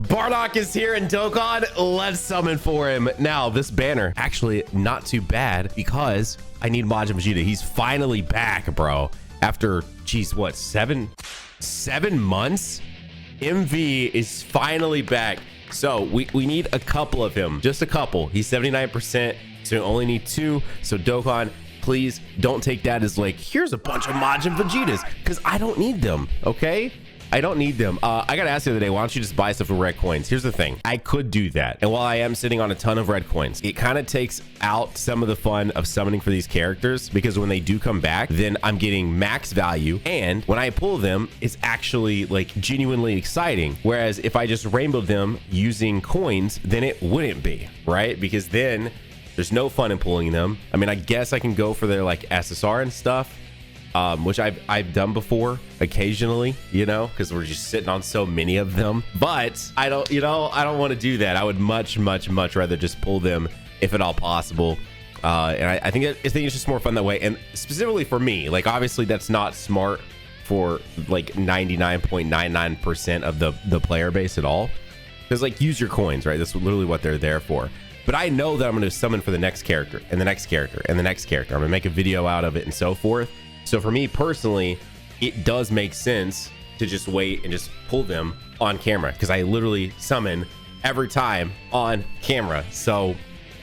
Bardock is here in Dokkan. Let's summon for him. Now, this banner, actually not too bad because I need Majin Vegeta. He's finally back, bro. After, geez, what, seven months? MV is finally back. So we need a couple of him, just a couple. He's 79%, so we only need 2. So Dokkan, please don't take that as like, here's a bunch of Majin Vegetas, because I don't need them, okay? I don't need them. I got to ask the other day, why don't you just buy stuff with red coins? Here's the thing. I could do that. And while I am sitting on a ton of red coins, it kind of takes out some of the fun of summoning for these characters, because when they do come back, then I'm getting max value. And when I pull them, it's actually like genuinely exciting. Whereas if I just rainbowed them using coins, then it wouldn't be, right? Because then there's no fun in pulling them. I mean, I guess I can go for their like SSR and stuff, which I've done before occasionally, you know, because we're just sitting on so many of them. But I don't want to do that. I would much rather just pull them if at all possible. And I think it's just more fun that way. And specifically for me, like, obviously that's not smart for like 99.99% of the player base at all, because like, use your coins, right? That's literally what they're there for. But I know that I'm going to summon for the next character and the next character and the next character. I'm going to make a video out of it and so forth. So for me personally, it does make sense to just wait and just pull them on camera, because I literally summon every time on camera. So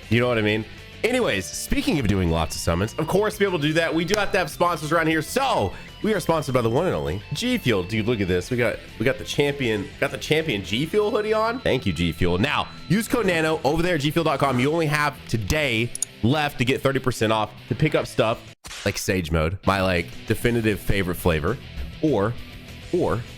you know what I mean? Anyways, speaking of doing lots of summons, of course, to be able to do that, we do have to have sponsors around here. So we are sponsored by the one and only G Fuel. Dude, look at this. We got the champion G Fuel hoodie on. Thank you, G Fuel. Now use code Nano over there at gfuel.com. You only have today left to get 30% off to pick up stuff like Sage Mode, my like definitive favorite flavor, or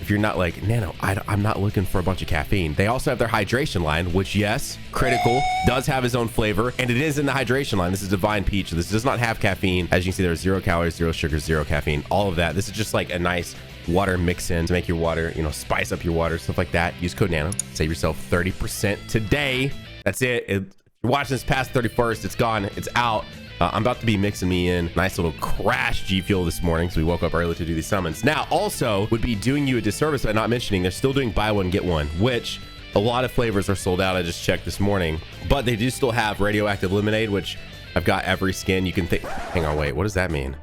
if you're not like Nano, I'm not looking for a bunch of caffeine. They also have their hydration line, which, yes, Critical does have his own flavor, and it is in the hydration line. This is Divine Peach. This does not have caffeine. As you can see, there's 0 calories, 0 sugar, 0 caffeine, all of that. This is just like a nice water mix in to make your water, you know, spice up your water, stuff like that. Use code Nano, save yourself 30% today. That's it. If you're watching this past 31st, it's gone, it's out. I'm about to be mixing me in nice little crash G Fuel this morning, so we woke up early to do these summons. Now, also would be doing you a disservice by not mentioning they're still doing buy one get one, which a lot of flavors are sold out. I just checked this morning, but they do still have radioactive lemonade, which I've got every skin you can think. Hang on, wait, what does that mean?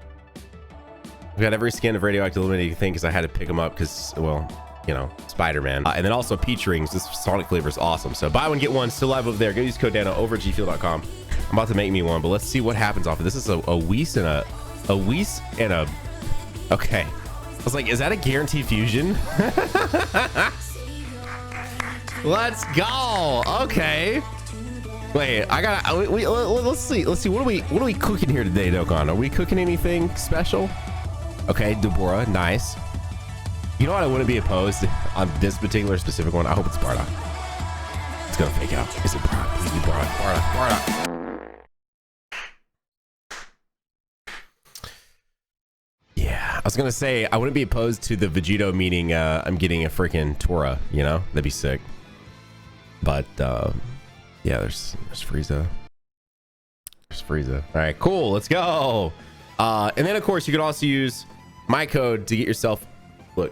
I've got every skin of radioactive lemonade you can think, because I had to pick them up because, well, you know, Spider-Man. And then also peach rings. This Sonic flavor is awesome. So buy one get one, still live over there. Go use code Nano over at gfuel.com. I'm about to make me one, but let's see what happens off of this. Is a Whis and a okay. I was like, is that a guaranteed fusion? Let's go. Okay. Wait, I gotta let's see. What are we cooking here today, Dokkan? Are we cooking anything special? Okay, Deborah, nice. You know what? I wouldn't be opposed on this particular specific one. I hope it's Bardock. It's gonna fake out. Is it Bardock? Please be Bardock. Bardock. Yeah, I was gonna say I wouldn't be opposed to the Vegito meaning I'm getting a freaking Tora. You know, that'd be sick. But yeah, there's Frieza. There's Frieza. All right, cool. Let's go. And then of course you could also use my code to get yourself. Look.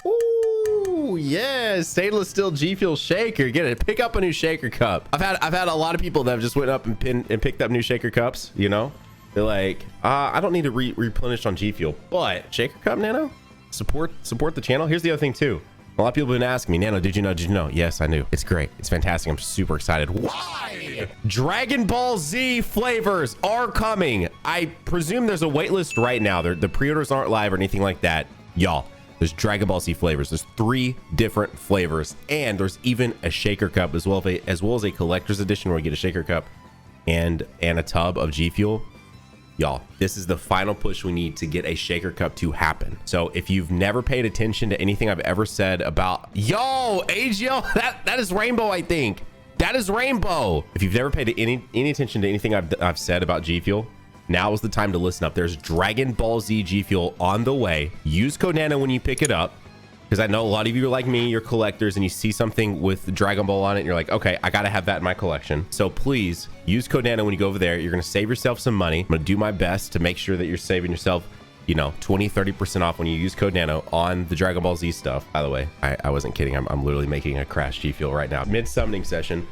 Ooh, yes, stainless steel G Fuel shaker. Get it. Pick up a new shaker cup. I've had a lot of people that have just went up and picked up new shaker cups. You know, they're like, I don't need to replenish on G Fuel, but shaker cup, Nano, support the channel. Here's the other thing too. A lot of people have been asking me, Nano, did you know? Yes, I knew. It's great. It's fantastic. I'm super excited. Why? Dragon Ball Z flavors are coming. I presume there's a wait list right now. The pre-orders aren't live or anything like that. Y'all, there's Dragon Ball Z flavors. There's 3 different flavors, and there's even a shaker cup as well as a collector's edition where you get a shaker cup and a tub of G Fuel. Y'all, this is the final push we need to get a shaker cup to happen. So if you've never paid attention to anything I've ever said about, yo, AGL, that is Rainbow, I think. That is Rainbow. If you've never paid any attention to anything I've said about G Fuel, now is the time to listen up. There's Dragon Ball Z G Fuel on the way. Use code Nano when you pick it up, because I know a lot of you are like me, you're collectors, and you see something with Dragon Ball on it and you're like, okay, I gotta have that in my collection. So please use code Nano when you go over there. You're gonna save yourself some money. I'm gonna do my best to make sure that you're saving yourself you know, 20-30% off when you use code Nano on the Dragon Ball Z stuff. By the way, I wasn't kidding. I'm literally making a Crash G Fuel right now. Mid summoning session.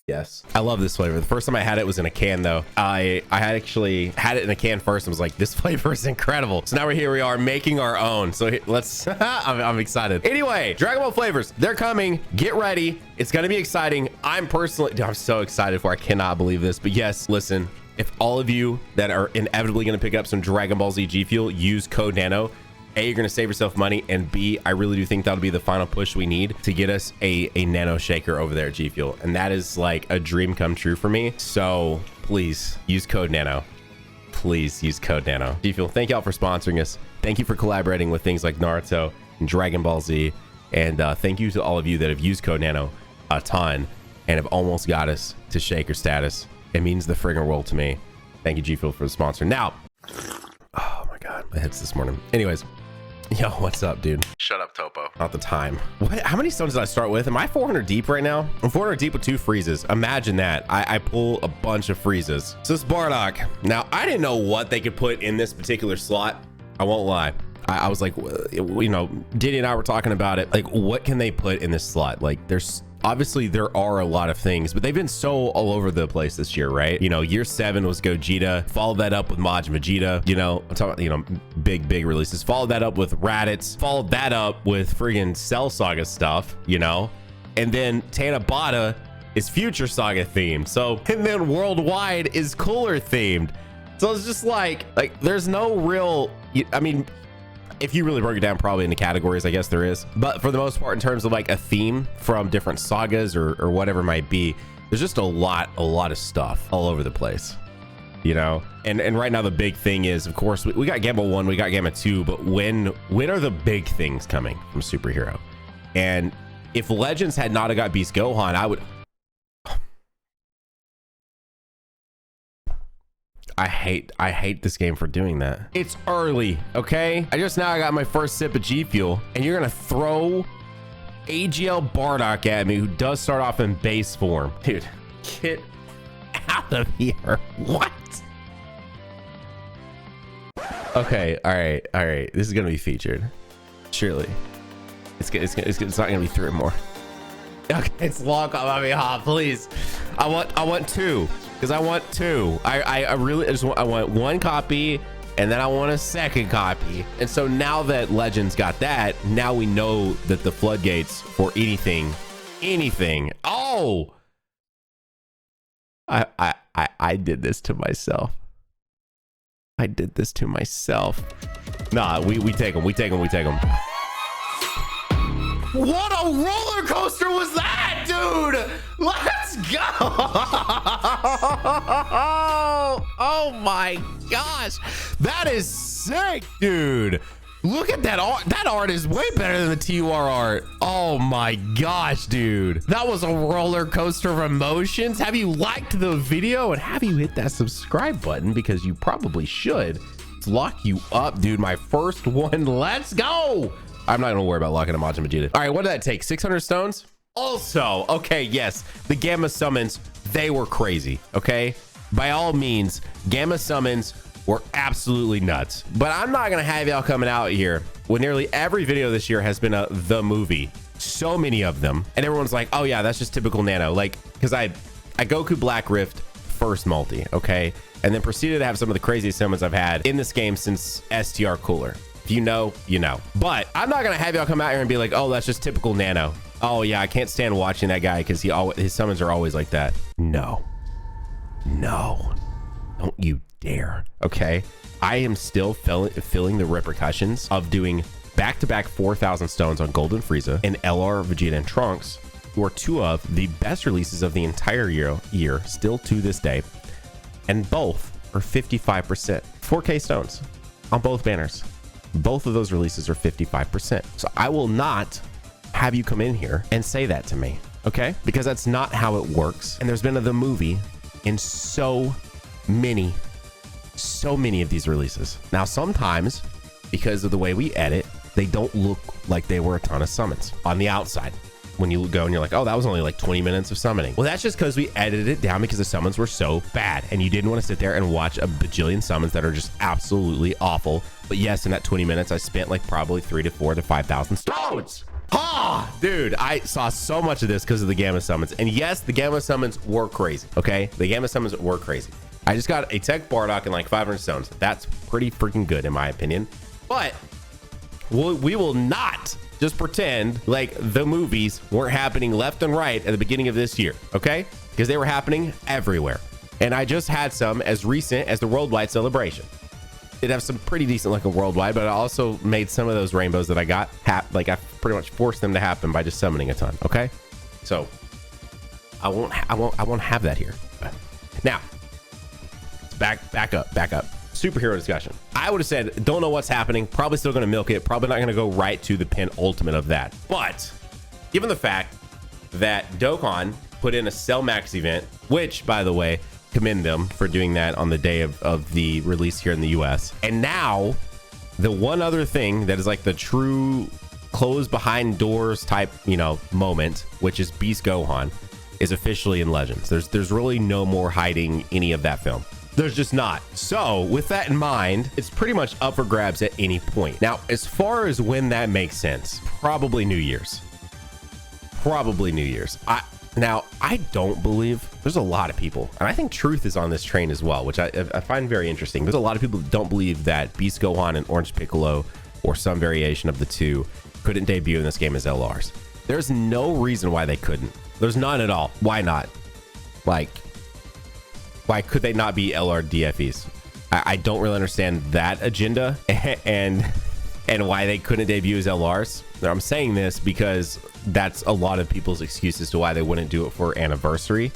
Yes, I love this flavor. The first time I had it was in a can though. I had actually had it in a can first and was like, this flavor is incredible. So now we are making our own. So let's, I'm excited. Anyway, Dragon Ball flavors, they're coming. Get ready. It's going to be exciting. I'm so excited for, I cannot believe this, but yes, listen, if all of you that are inevitably going to pick up some Dragon Ball Z G Fuel, use code Nano. A, you're going to save yourself money, and B, I really do think that'll be the final push we need to get us a nano shaker over there at G Fuel. And that is like a dream come true for me. So please use code Nano. Please use code Nano. G Fuel, thank y'all for sponsoring us. Thank you for collaborating with things like Naruto and Dragon Ball Z. And thank you to all of you that have used code Nano a ton and have almost got us to shaker status. It means the friggin' world to me. Thank you, G Fuel, for the sponsor. Now, oh my God, my head's this morning. Anyways. Yo, what's up, dude? Shut up, Topo. Not the time. What? How many stones did I start with? Am I 400 deep right now? I'm 400 deep with 2 freezes. Imagine that. I pull a bunch of freezes. So this Bardock. Now, I didn't know what they could put in this particular slot. I won't lie. I was like, you know, Diddy and I were talking about it. Like, what can they put in this slot? Like, there's obviously there are a lot of things, but they've been so all over the place this year, right? You know, year 7 was Gogeta. Followed that up with Majin Vegeta. You know, I'm talking, you know, big releases. Followed that up with Raditz. Followed that up with friggin' Cell Saga stuff, you know? And then Tanabata is Future Saga themed. So, and then Worldwide is Cooler themed. So it's just like there's no real, I mean, if you really broke it down probably into categories, I guess there is, but for the most part, in terms of like a theme from different sagas or whatever it might be, there's just a lot of stuff all over the place, you know? And right now the big thing is, of course, we got Gamma 1, we got Gamma 2, but when are the big things coming from Superhero? And if Legends had not have got Beast Gohan, I hate this game for doing that. It's early, okay? I got my first sip of G Fuel, and you're gonna throw AGL Bardock at me, who does start off in base form. Dude, get out of here. What? Okay, all right. This is gonna be featured. Surely. It's not gonna be 3 or more. Okay, it's long. I mean, please. I want 2. Because I want 2. I really just want, I want 1 copy, and then I want a 2nd copy. And so now that Legends got that, now we know that the floodgates for anything. Oh, I did this to myself. I did this to myself. Nah, we take them. What a roller coaster was that, dude? Let's go. Oh my gosh. That is sick, dude. Look at that art. That art is way better than the TUR art. Oh my gosh, dude. That was a roller coaster of emotions. Have you liked the video and have you hit that subscribe button? Because you probably should. Let's lock you up, dude. My first one. Let's go. I'm not gonna worry about locking a Majin Vegeta. All right, what did that take? 600 stones? Also, okay, yes, the Gamma summons, they were crazy, okay? By all means, Gamma summons were absolutely nuts. But I'm not gonna have y'all coming out here when nearly every video this year has been the movie. So many of them. And everyone's like, oh yeah, that's just typical Nano. Like, because I Goku Black Rift first multi, okay? And then proceeded to have some of the craziest summons I've had in this game since STR Cooler. If you know, you know. But I'm not gonna have y'all come out here and be like, oh, that's just typical Nano. Oh yeah, I can't stand watching that guy because his summons are always like that. No, don't you dare. Okay, I am still feeling the repercussions of doing back-to-back 4,000 stones on Golden Frieza and LR Vegeta and Trunks, who are 2 of the best releases of the entire year still to this day, and both are 55%. 4K stones on both banners. Both of those releases are 55%. So I will not have you come in here and say that to me, okay? Because that's not how it works. And there's been the movie in so many of these releases. Now, sometimes because of the way we edit, they don't look like they were a ton of summons on the outside. when you go and you're like, oh, that was only like 20 minutes of summoning. Well, that's just because we edited it down because the summons were so bad and you didn't want to sit there and watch a bajillion summons that are just absolutely awful. But yes, in that 20 minutes, I spent like probably 3,000 to 4,000 to 5,000 stones. Ah, dude, I saw so much of this because of the gamma summons. And yes, the gamma summons were crazy. Okay, the gamma summons were crazy. I just got a tech Bardock and like 500 stones. That's pretty freaking good in my opinion. But we will not just pretend like the movies weren't happening left and right at the beginning of this year, okay? Because they were happening everywhere. And I just had some as recent as the worldwide celebration. Did have some pretty decent looking worldwide, but I also made some of those rainbows that I got like I pretty much forced them to happen by just summoning a ton, okay? So I won't have that here. Now, back up. Superhero discussion. I would have said, don't know what's happening. Probably still going to milk it. Probably not going to go right to the penultimate of that. But given the fact that Dokkan put in a Cell Max event, which, by the way, commend them for doing that on the day of the release here in the US. And now the one other thing that is like the true closed behind doors type, you know, moment, which is Beast Gohan, is officially in Legends. There's really no more hiding any of that film. There's just not. So with that in mind, it's pretty much up for grabs at any point. Now, as far as when that makes sense, probably New Year's. Now, I don't believe there's a lot of people, and I think Truth is on this train as well, which I find very interesting. There's a lot of people that don't believe that Beast Gohan and Orange Piccolo or some variation of the two couldn't debut in this game as LRs. There's no reason why they couldn't. There's none at all. Why not? Like, why could they not be LR DFEs? I don't really understand that agenda and why they couldn't debut as LRs. I'm saying this because that's a lot of people's excuse as to why they wouldn't do it for anniversary.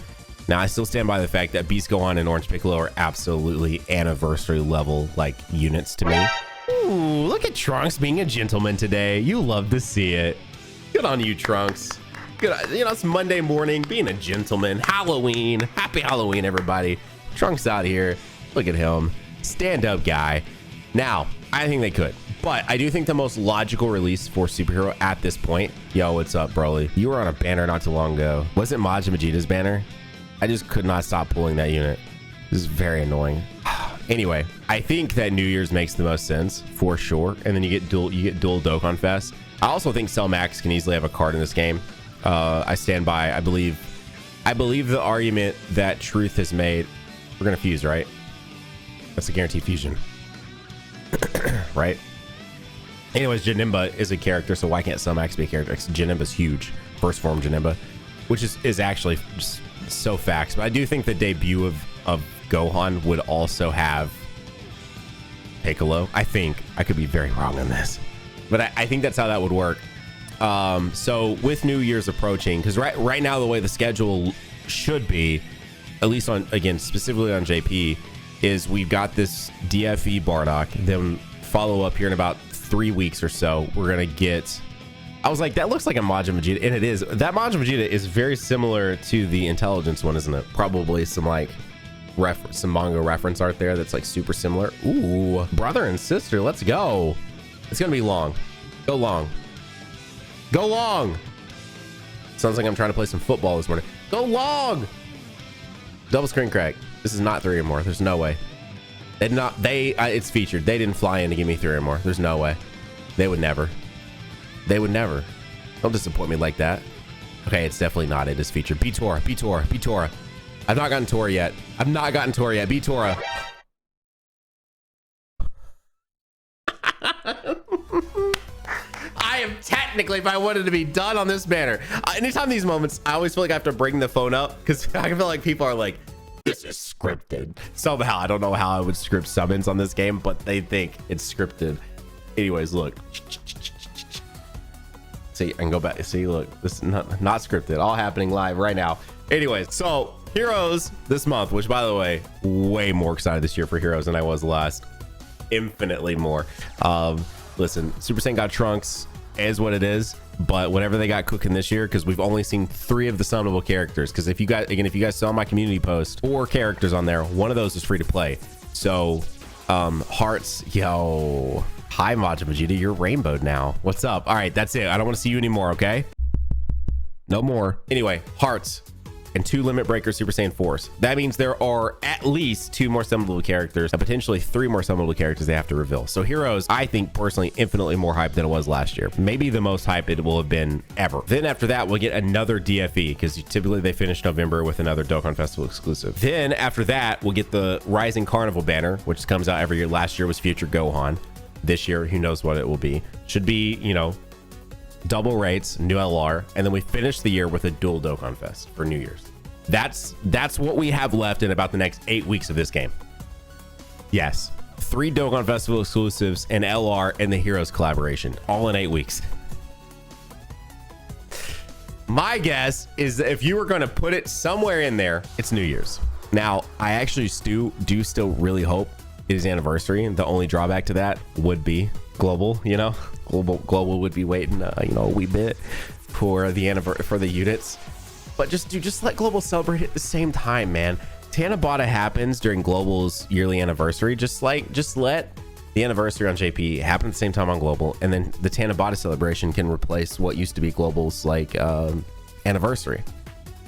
Now, I still stand by the fact that Beast Gohan and Orange Piccolo are absolutely anniversary level like units to me. Ooh, look at Trunks being a gentleman today. You love to see it. Good on you, Trunks. Good, you know, it's Monday morning, being a gentleman. Halloween. Happy Halloween, everybody. Trunks out here. Look at him. Stand-up guy. Now, I think they could. But I do think the most logical release for superhero at this point. Yo, what's up, Broly? You were on a banner not too long ago. Was it Majin Vegeta's banner? I just could not stop pulling that unit. This is very annoying. Anyway, I think that New Year's makes the most sense for sure. And then you get dual Dokkan Fest. I also think Cell Max can easily have a card in this game. I stand by. I believe the argument that Truth has made. We're gonna fuse, right? That's a guaranteed fusion, right? Anyways, Janemba is a character, so why can't Cell Max be a character? Janemba's huge, first form Janemba, which is actually just so facts. But I do think the debut of Gohan would also have Piccolo. I think I could be very wrong on this, but I think that's how that would work. So with New Year's approaching, because right now the way the schedule should be, at least on, again, specifically on JP, is we've got this DFE Bardock, then follow up here in about 3 weeks or so. We're gonna get, I was like, that looks like a Majin Vegeta, and it is. That Majin Vegeta is very similar to the intelligence one, isn't it? Probably some like some manga reference art there that's like super similar. Ooh, brother and sister, let's go. It's gonna be long. Go long. Go long. Sounds like I'm trying to play some football this morning. Go long. Double screen crack. This is not 3 or more. There's no way. It's featured. They didn't fly in to give me 3 or more. There's no way. They would never. Don't disappoint me like that. Okay, it's definitely not. It is featured. Be Tora. I've not gotten Tora yet. Be Tora. I am technically, if I wanted to be done on this banner. Anytime these moments, I always feel like I have to bring the phone up because I feel like people are like, this is scripted. Somehow, I don't know how I would script summons on this game, but they think it's scripted. Anyways, look. See, I can go back. See, look, this is not scripted. All happening live right now. Anyways, so Heroes this month, which by the way, way more excited this year for Heroes than I was last. Infinitely more. Listen, Super Saiyan God Trunks is what it is, but whatever they got cooking this year, because we've only seen 3 of the summonable characters, because if you guys saw my community post, 4 characters on there, one of those is free to play. So Hearts, yo, hi Majin Vegeta, you're rainbowed now. What's up? All right, that's it. I don't want to see you anymore, okay? No more. Anyway, hearts and 2 limit breaker Super Saiyan 4s. That means there are at least 2 more summonable characters and potentially 3 more summonable characters they have to reveal. So heroes, I think personally, infinitely more hype than it was last year. Maybe the most hype it will have been ever. Then after that, we'll get another DFE because typically they finish November with another Dokkan Festival exclusive. Then after that, we'll get the Rising Carnival banner, which comes out every year. Last year was Future Gohan. This year, who knows what it will be. Should be, you know, double rates, new LR, and then we finish the year with a dual Dokkan Fest for New Year's. That's what we have left in about the next 8 weeks of this game. Yes, 3 Dokkan Festival exclusives, an LR, and the Heroes collaboration, all in 8 weeks. My guess is that if you were going to put it somewhere in there, it's New Year's. Now, I actually do still really hope it is anniversary, and the only drawback to that would be global, you know. Global would be waiting, you know, a wee bit for the units, but just let global celebrate at the same time, man. Tanabata happens during global's yearly anniversary. Just let the anniversary on JP happen at the same time on global, and then the Tanabata celebration can replace what used to be global's like anniversary.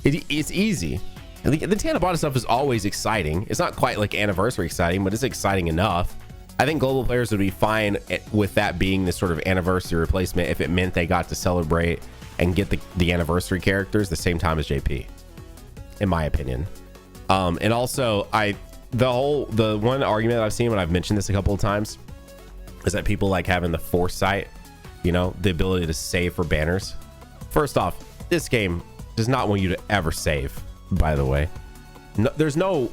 It's easy. And the Tanabata stuff is always exciting. It's not quite like anniversary exciting, but it's exciting enough. I think global players would be fine with that being this sort of anniversary replacement if it meant they got to celebrate and get the anniversary characters the same time as JP, in my opinion. And also, the one argument that I've seen when I've mentioned this a couple of times is that people like having the foresight, you know, the ability to save for banners. First off, this game does not want you to ever save, by the way. No, there's no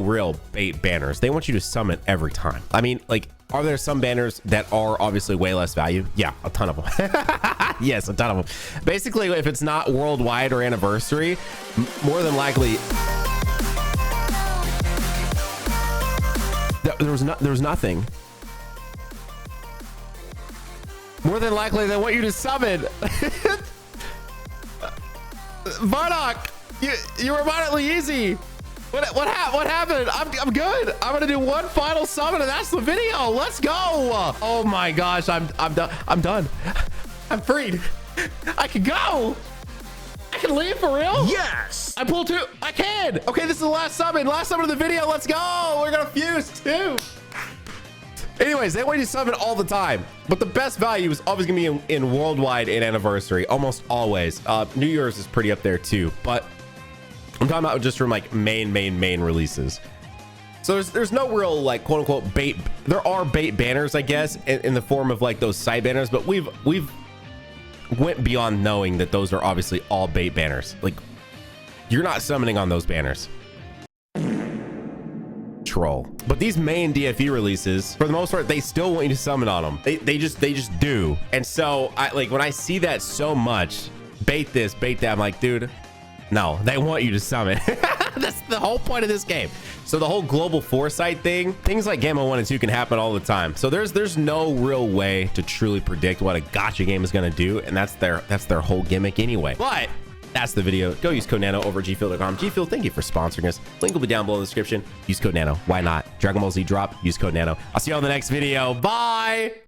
real bait banners. They want you to summon every time. I mean, like, are there some banners that are obviously way less value? Yeah, a ton of them. Yes, a ton of them. Basically, if it's not worldwide or anniversary, more than likely there was nothing. More than likely they want you to summon. Bardock, you were moderately easy. What happened? I'm good. I'm gonna do one final summon and that's the video. Let's go. Oh my gosh, I'm done. I'm done. I'm freed. I can go. I can leave for real. Yes. I pulled 2. I can. Okay, this is the last summon. Last summon of the video. Let's go. We're gonna fuse 2. Anyways, they want you to summon all the time, but the best value is always gonna be in worldwide and anniversary, almost always. New Year's is pretty up there too, but I'm talking about just from like main releases. So there's no real like quote unquote bait. There are bait banners, I guess, in the form of like those side banners, but we've went beyond knowing that those are obviously all bait banners. Like, you're not summoning on those banners. Troll. But these main DFE releases, for the most part, they still want you to summon on them. They just do. And so I like when I see that so much, bait this, bait that, I'm like, dude, no, they want you to summon. That's the whole point of this game. So the whole global foresight thing, things like Gamma 1 and 2 can happen all the time. So there's no real way to truly predict what a gacha game is going to do, and that's their whole gimmick anyway. But that's the video. Go use code NANO over at gfuel.com. GFuel, thank you for sponsoring us. Link will be down below in the description. Use code NANO. Why not? Dragon Ball Z drop. Use code NANO. I'll see you on the next video. Bye.